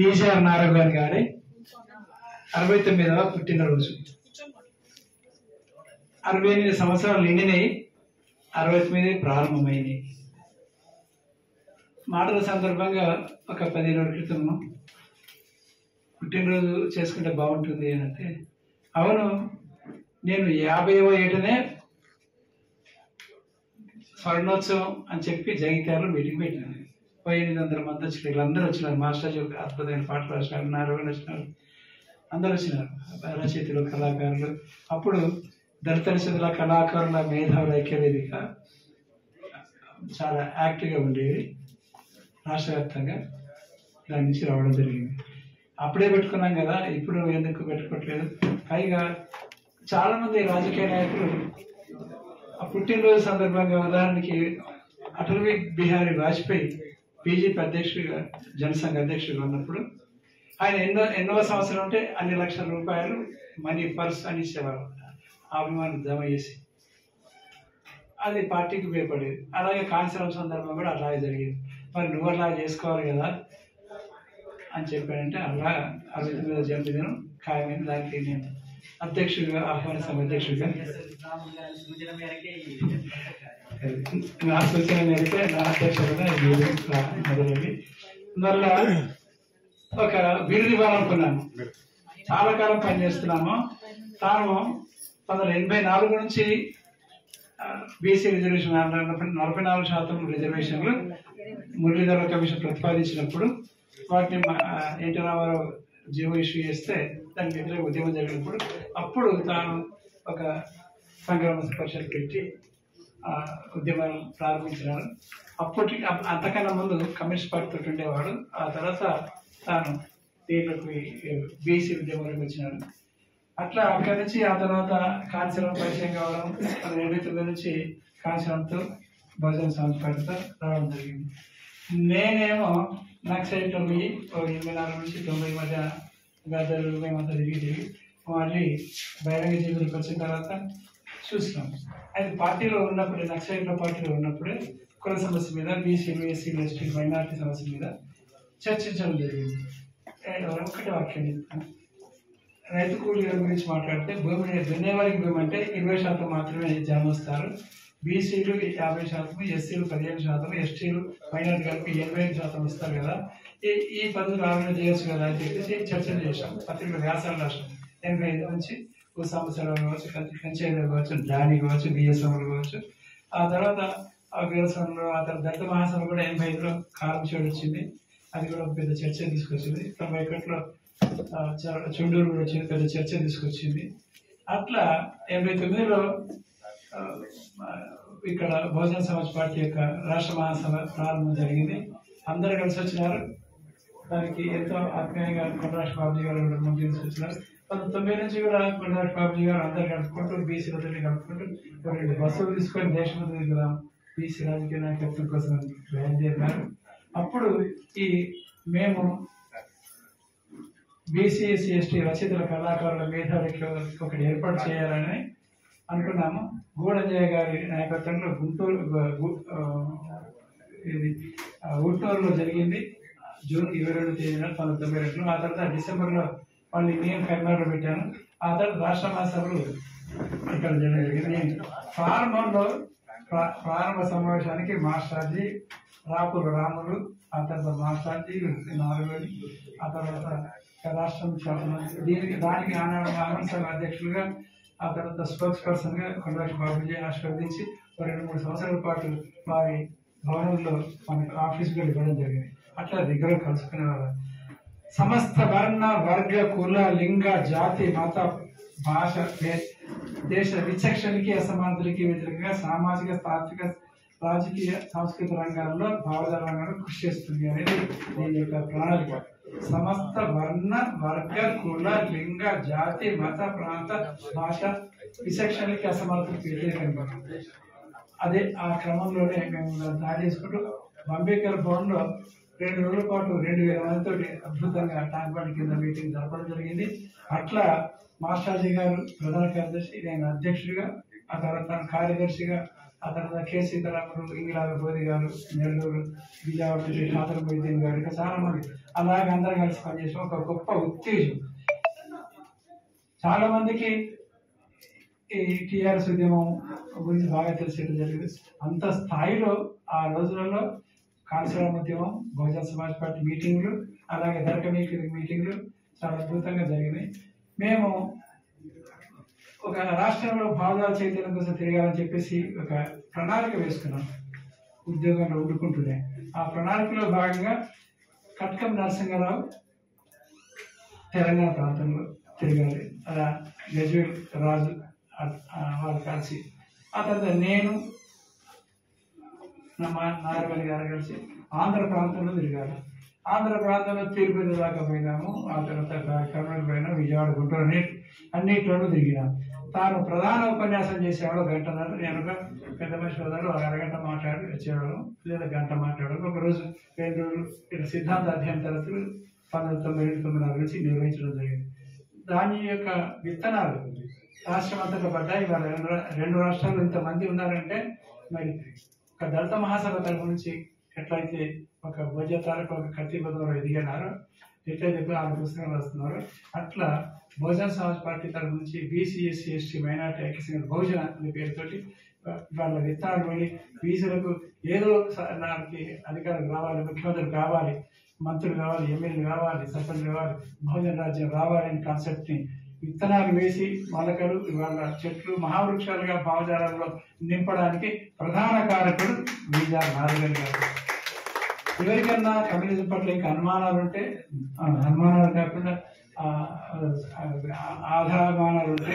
విజయఆర్ నారాయణ గారి 69వ పుట్టినరోజు. 68 సంవత్సరాలు నిండినాయి, 69 ప్రారంభమైనవి. మాటల సందర్భంగా ఒక 10 రోజుల క్రితం పుట్టినరోజు చేసుకుంటే బాగుంటుంది అని అంటే, అవును, నేను 50వ ఏటనే స్వర్ణోత్సవం అని చెప్పి జగిత్యాలలో మీటింగ్ పెట్టినాను. 800 మంది వచ్చినారు, వీళ్ళందరూ వచ్చినారు. మాస్టర్ అద్భుతమైన పాటలు రాసినారు, నారాయణ వచ్చినారు, అందరూ వచ్చినారు, రచయితలు, కళాకారులు. అప్పుడు దళిత రచయితల కళాకారుల మేధావుల ఐక్యవేదిక చాలా యాక్టివ్గా ఉండేది. రాష్ట్ర వ్యాప్తంగా దాని నుంచి రావడం జరిగింది. అప్పుడే పెట్టుకున్నాం కదా, ఇప్పుడు ఎందుకు పెట్టుకోవట్లేదు? పైగా చాలామంది రాజకీయ నాయకులు ఆ పుట్టినరోజు సందర్భంగా, ఉదాహరణకి అటల్ బిహారీ వాజ్పేయి బీజేపీ అధ్యక్షుడిగా, జనసంఘ అధ్యక్షుడిగా ఉన్నప్పుడు ఆయన ఎన్నో సంవత్సరం ఉంటే అన్ని లక్షల రూపాయలు మనీ పర్స్ అని ఇచ్చేవారు, అభిమానులు జమ చేసి. అది పార్టీకి ఉపయోగపడేది. అలాగే కాన్సరం సందర్భం కూడా అలాగే జరిగేది. మరి నువ్వు అలా చేసుకోవాలి కదా అని చెప్పానంటే, అలా 69వ జన్మదినం ఖాయమైంది. దానికి నేను అధ్యక్షుడిగా, ఆహ్వానిస్తాం అధ్యక్షుడిగా. నా సూచన మేరకు నా అధ్యక్షుడిగా మొదలైంది. మళ్ళా ఒక బిరుదు ఇవ్వాలనుకున్నాను. చాలా కాలం పనిచేస్తున్నాము. తాను 1984 నుంచి బీసీ రిజర్వేషన్ 44% రిజర్వేషన్లు మురళీధర కమిషన్ ప్రతిపాదించినప్పుడు వాటిని ఎన్టీ రామారావు జీవో ఇష్యూ చేస్తే దానికి వ్యతిరేక ఉద్యమం జరిగినప్పుడు అప్పుడు తాను ఒక సంగ్రామ పరిషత్ పెట్టి ఉద్యమాలు ప్రారంభించినాడు. అప్పటికి అంతకన్నా ముందు కమ్యూనిస్ట్ పార్టీతో ఉండేవాడు. ఆ తర్వాత తాను దీంట్లోకి బీసీ ఉద్యమంలోకి వచ్చినాడు. అట్లా అక్కడి నుంచి ఆ తర్వాత కాన్సీరాం పరిచయం కావడం, 2009 నుంచి కాన్సీరాంతో బహుజన సమాజ్ పార్టీతో రావడం జరిగింది. నేనేమో నక్సలైట్లో పోయి 84 నుంచి 90 మధ్య గద్దరు మేమంతా తిరిగి మళ్ళీ బహిరంగ జీవితంలోకి వచ్చిన తర్వాత చూసినాం. అయితే పార్టీలో ఉన్నప్పుడే, నక్సలైట్లో పార్టీలో ఉన్నప్పుడే కుల సమస్య మీద, బీసీలు, ఎస్సీలు, ఎస్టీలు, మైనార్టీ సమస్య మీద చర్చించడం జరిగింది. ఒకటే వాక్యం చెప్తాను. రైతు కూలీల గురించి మాట్లాడితే, భూమిని దున్నేవారికి భూమి అంటే 20% మాత్రమే జన్మిస్తారు. బీసీలు 50%, ఎస్సీలు 15%, ఎస్టీలు మైనార్టీ కలిపి 85% వస్తారు కదా, ఈ పద్ధతులు ఆలోచన చేయొచ్చు కదా అని చెప్పేసి చర్చలు చేశాం. పత్రికలు వ్యాసాలు రాసాం. 85 నుంచి సంవత్సరాలు కావచ్చు, కంచేలు కావచ్చు, డాని కావచ్చు, బిఎస్ఎంలు కావచ్చు. ఆ తర్వాత ఆ బిఎస్ఎంలో ఆ తర్వాత దళిత మహాసభ కూడా 85లో కారం చేడు వచ్చింది. అది కూడా పెద్ద చర్చ తీసుకొచ్చింది. 91లో చుండూరు కూడా వచ్చింది, పెద్ద చర్చ తీసుకొచ్చింది. అట్లా 89లో ఇక్కడ బహుజన సమాజ్ పార్టీ యొక్క రాష్ట్ర మహాసభ ప్రారంభం జరిగింది. అందరూ కలిసి వచ్చినారు. దానికి ఎంతో ఆత్మీయంగా కొండరాజు బాబుజీ గారు ముందు తీసుకొచ్చినారు. 1990 నుంచి కూడా కొండరాజు బాబుజీ గారు అందరు కలుపుకుంటూ, బీసీలతో కలుపుకుంటూ 2 బస్సులు తీసుకొని దేశం తిరుగుదాం బీసీ రాజకీయ నాయకత్వం కోసం బయలుదేరినారు. అప్పుడు మేము బీసీ, ఎస్సీ, ఎస్టీ రచయితల కళాకారుల మేధావికి ఒకటి ఏర్పాటు చేయాలని అనుకున్నాము. గూడంజయ్య గారి నాయకత్వంలో గుంటూరులో జరిగింది. జూన్ 22 తేదీన 1992. ఆ తర్వాత డిసెంబర్లో మళ్ళీ నేను కర్ణాటకలో పెట్టాను. ఆ తర్వాత రాష్ట్ర మహాసభలు ఇక్కడ జరిగింది. ప్రారంభ సమావేశానికి మాస్టర్జీ, రాపుల రాములు, ఆ తర్వాత మాస్టర్జీ, నాలుగోని, ఆ తర్వాత రాష్ట్రం దానికి ఆనంద అధ్యక్షులుగా, ఆ తర్వాత స్పోక్స్ పర్సన్ గా కొండరాజు బాబుజీ ఆశీర్వదించి 2-3 సంవత్సరాల పాటు వారి భవనంలో మనకు ఆఫీస్ కూడా ఇవ్వడం జరిగింది. అట్లా దగ్గర కలుసుకునే వాళ్ళ సమస్త వర్ణ, వర్గ, కుల, లింగ, జాతి, మత, భాష, దేశ విచక్షణకి, అసమానతలకి వ్యతిరేకంగా సామాజిక, తాత్విక, రాజకీయ, సాంస్కృతిక రంగాల్లో, భావజాల రంగంలో కృషి చేస్తుంది అనేది దీని యొక్క ప్రణాళిక. సమస్త వర్ణ, వర్గ, కుల, లింగ, జాతి, మత, ప్రాంత, భాష, విచక్షణకి, అసమానతలకి వ్యతిరేకంగా. అదే ఆ క్రమంలోనే మేము తయారు చేసుకుంటూ అంబేద్కర్ భవన్ లో 2 రోజుల పాటు 2000 మందితో అద్భుతంగా ట్యాంక్ బండ్ కింద మీటింగ్ జరపడం జరిగింది. అట్లా మాస్టర్జీ గారు ప్రధాన కార్యదర్శి, నేను అధ్యక్షుడిగా, ఆ తర్వాత కార్యదర్శిగా, ఆ తర్వాత కె సీతారాములు, ఇంగిలాల గోది గారు, నెల్లూరు, విజయవాడ నుంచి షాదర్ మొయిద్దీన్ గారు, ఇంకా చాలా మంది అలాగే అందరం కలిసి పనిచేసాం. ఒక గొప్ప ఉత్తేజం. చాలా మందికి ఈ టీఆర్ఎస్ ఉద్యమం గురించి బాగా తెలిసేట్టు జరిగింది. అంత స్థాయిలో ఆ రోజులలో కాళేశ్వరం ఉద్యమం, బహుజన సమాజ్ పార్టీ మీటింగ్లు, అలాగే దర్గ మీటింగ్లు చాలా అద్భుతంగా జరిగినాయి. మేము ఒక రాష్ట్రంలో భావజాల చైతన్యం కోసం తిరగాలని చెప్పేసి ఒక ప్రణాళిక వేసుకున్నాం. ఉద్యోగంలో ఉండుకుంటున్నాయి. ఆ ప్రణాళికలో భాగంగా కట్కం నరసింహారావు తెలంగాణ ప్రాంతంలో తిరగాలి, అలా గజ్వేల్ రాజు వాళ్ళు కలిసి, ఆ తర్వాత నేను నాగవల్లి గారు కలిసి ఆంధ్ర ప్రాంతంలో తిరగాలి. ఆంధ్ర ప్రాంతంలో తిరుపతి దాకా పోయినాము. ఆ తర్వాత కర్నూలు పోయినాం, విజయవాడ, గుంటూరు అన్నింటిలోనూ తిరిగినాం. తాను ప్రధాన ఉపన్యాసం చేసేవాడు గంటన్నర, నేను ఒక పెద్ద మనిషి వదలు అరగంట మాట్లాడి వచ్చేవాడు, లేదా గంట మాట్లాడాడు. ఒకరోజు 2 రోజులు ఇలా సిద్ధాంత అధ్యయన తరగతులు 1999 నుంచి నిర్వహించడం జరిగింది. దాని యొక్క విత్తనాలు రాష్ట్రం అంతటా పడ్డాయి. ఇవాళ 2 రాష్ట్రాల్లో ఇంతమంది ఉన్నారంటే మరి ఒక దళిత మహాసభ తరఫు నుంచి ఎట్లయితే ఒక భోజతాలకు ఒక కత్తిబద్ధంలో ఎదిగినారో, ఎట్లయితే ఆ పుస్తకాలు వస్తున్నారో, అట్లా బహుజన సమాజ్ పార్టీ తరఫు నుంచి బీసీ, ఎస్సీ, ఎస్టీ, మైనార్టీ ఐక్యసంఘ బహుజన అనే పేరుతోటి వాళ్ళ విత్తనాలు పడి బీసీలకు ఏదో నాకు అధికారం రావాలి, ముఖ్యమంత్రి కావాలి, మంత్రులు కావాలి, ఎమ్మెల్యేలు కావాలి, సర్పంచ్ కావాలి, బహుజన రాజ్యం రావాలి అనే కాన్సెప్ట్ని విత్తనాలు వేసి మొలకలు ఇవాళ చెట్లు మహావృక్షాలుగా భావజాలంలో నింపడానికి ప్రధాన కారకుడు వీజా నారాయణ గారు. ఎవరికన్నా కమ్యూనిజం పట్ల ఇంకా అనుమానాలు ఉంటే, అనుమానాలు కాకుండా ఆధారాలు ఉంటే